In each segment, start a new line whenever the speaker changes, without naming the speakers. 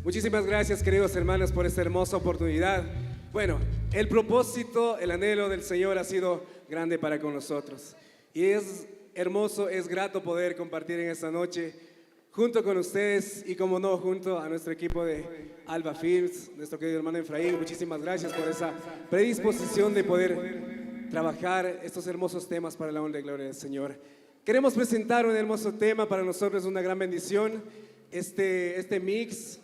Muchísimas gracias, queridos hermanos, por esta hermosa oportunidad. Bueno, el propósito, el anhelo del Señor ha sido grande para con nosotros. Y es hermoso, es grato poder compartir en esta noche junto con ustedes y, como no, junto a nuestro equipo de Alba Films, nuestro querido hermano Efraín. Muchísimas gracias por esa predisposición de poder trabajar estos hermosos temas para la honra y gloria del Señor. Queremos presentar un hermoso tema, para nosotros es una gran bendición, este mix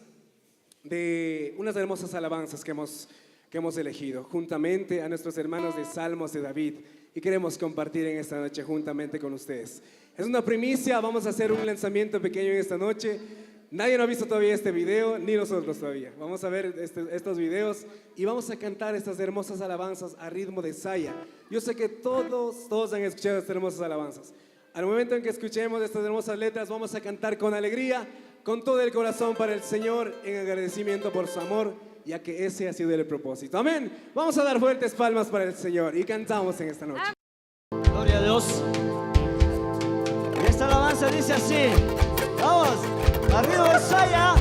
de unas hermosas alabanzas que hemos elegido juntamente a nuestros hermanos de Salmos de David, y queremos compartir en esta noche juntamente con ustedes. Es una primicia, vamos a hacer un lanzamiento pequeño en esta noche. Nadie no ha visto todavía este video, ni nosotros todavía. Vamos a ver estos videos y vamos a cantar estas hermosas alabanzas a ritmo de saya. Yo sé que todos han escuchado estas hermosas alabanzas. Al momento en que escuchemos estas hermosas letras, vamos a cantar con alegría, con todo el corazón para el Señor, en agradecimiento por su amor, ya que ese ha sido el propósito. Amén. Vamos a dar fuertes palmas para el Señor y cantamos en esta noche.
Gloria a Dios. Y esta alabanza dice así. Vamos, arriba de saya.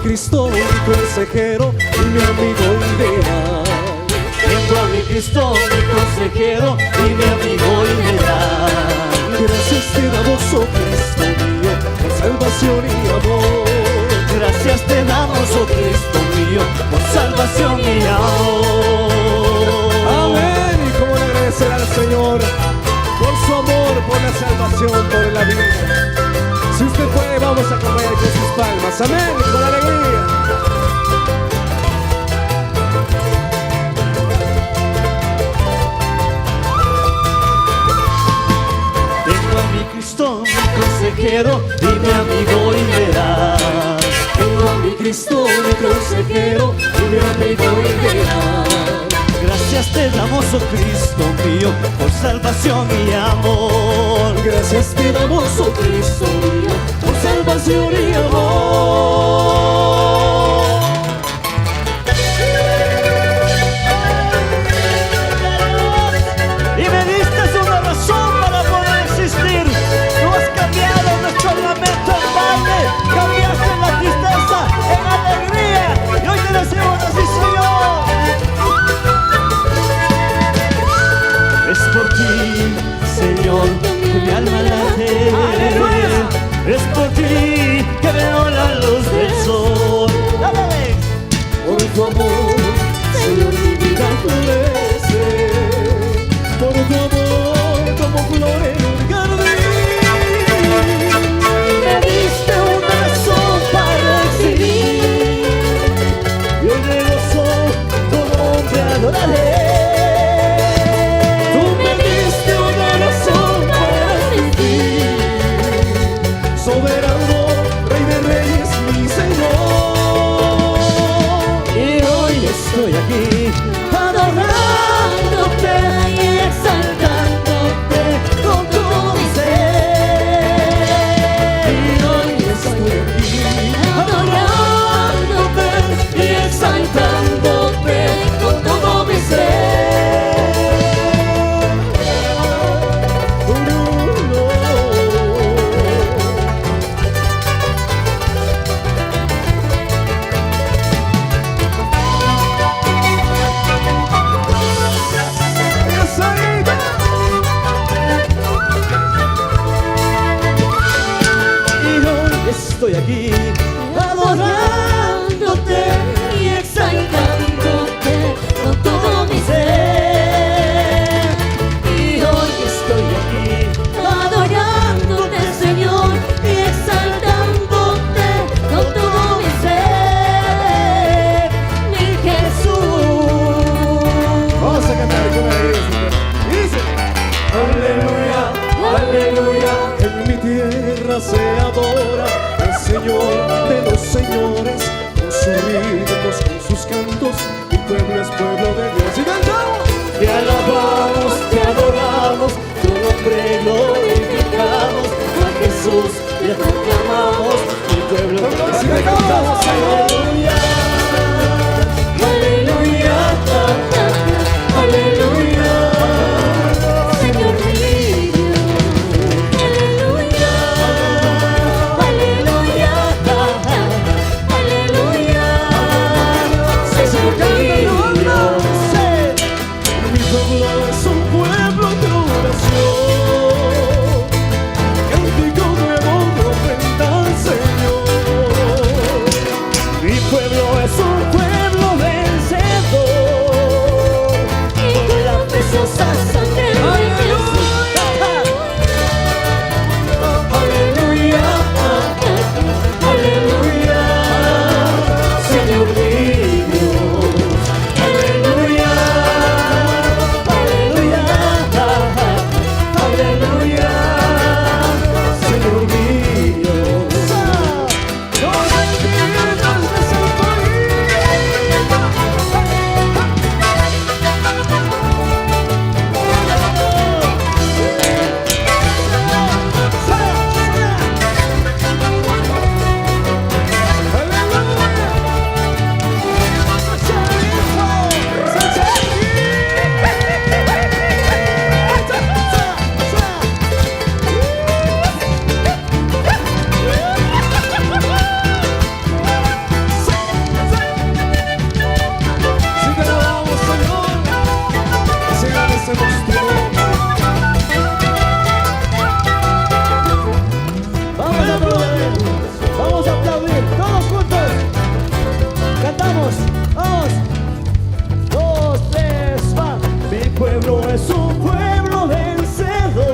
Cristo, mi consejero y mi amigo ideal.
Tengo a mi Cristo, mi consejero y mi amigo ideal.
Gracias te damos, oh Cristo mío, por salvación y amor.
Gracias te damos, oh Cristo mío, por salvación y amor.
Amén. Y cómo le agradecer al Señor por su amor, por la salvación, por la vida. Si usted puede, vamos a acompañar con sus palmas. Amén, con alegría.
Tengo a mi Cristo, mi consejero y mi amigo ideal.
Tengo a mi Cristo, mi consejero y mi amigo ideal.
Gracias te damos, oh Cristo mío, por salvación y amor.
Gracias te damos, oh Cristo mío, por salvación y amor.
Y me diste una razón para poder existir. Tú has cambiado nuestro lamento en baile, cambiaste la tristeza en alegría, y hoy te decimos así, Señor. Es por ti, Señor, que mi alma late. Es por ti que veo la luz de pueblo es un pueblo vencedor.
Y con la preciosa sangre de Jesús.
Aleluya, aleluya, Señor mío. Aleluya, aleluya, aleluya, Señor mío. No me pierdas de esa vamos a aplaudir, todos juntos. Cantamos, vamos. 2, 3, va. Mi pueblo es un pueblo vencedor,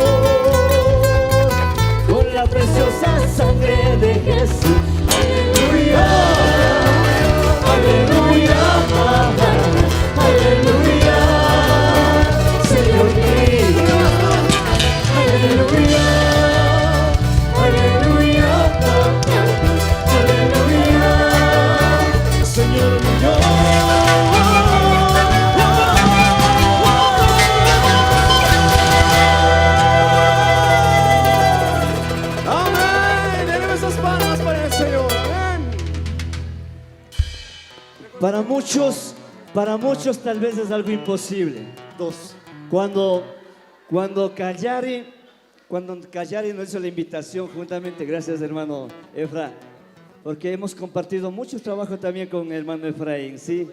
con la preciosa sangre de Jesús. Aleluya, aleluya, aleluya, Señor mío. Aleluya. Aleluya, aleluya, Señor mío.
Amén. Denle esas palmas para el Señor. Amén.
Para muchos tal vez es algo imposible. Cuando Callari nos hizo la invitación juntamente, gracias hermano Efra, porque hemos compartido mucho trabajo también con el hermano Efraín, ¿sí?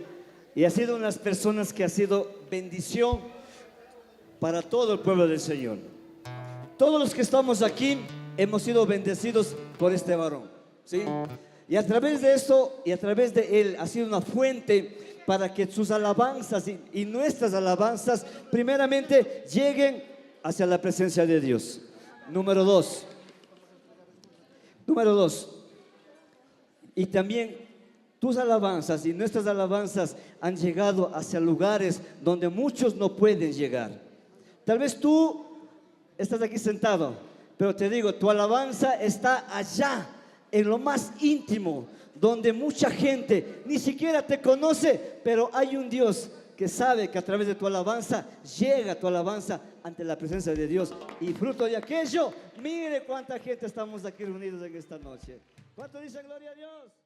Y ha sido unas personas que ha sido bendición para todo el pueblo del Señor. Todos los que estamos aquí hemos sido bendecidos por este varón, ¿sí? Y a través de esto y a través de él ha sido una fuente para que sus alabanzas y nuestras alabanzas primeramente lleguen hacia la presencia de Dios. Número dos, y también tus alabanzas y nuestras alabanzas han llegado hacia lugares donde muchos no pueden llegar. Tal vez tú estás aquí sentado, pero te digo, tu alabanza está allá, en lo más íntimo, donde mucha gente ni siquiera te conoce, pero hay un Dios que sabe que a través de tu alabanza llega tu alabanza ante la presencia de Dios. Y fruto de aquello, mire cuánta gente estamos aquí reunidos en esta noche. ¿Cuánto dicen gloria a Dios?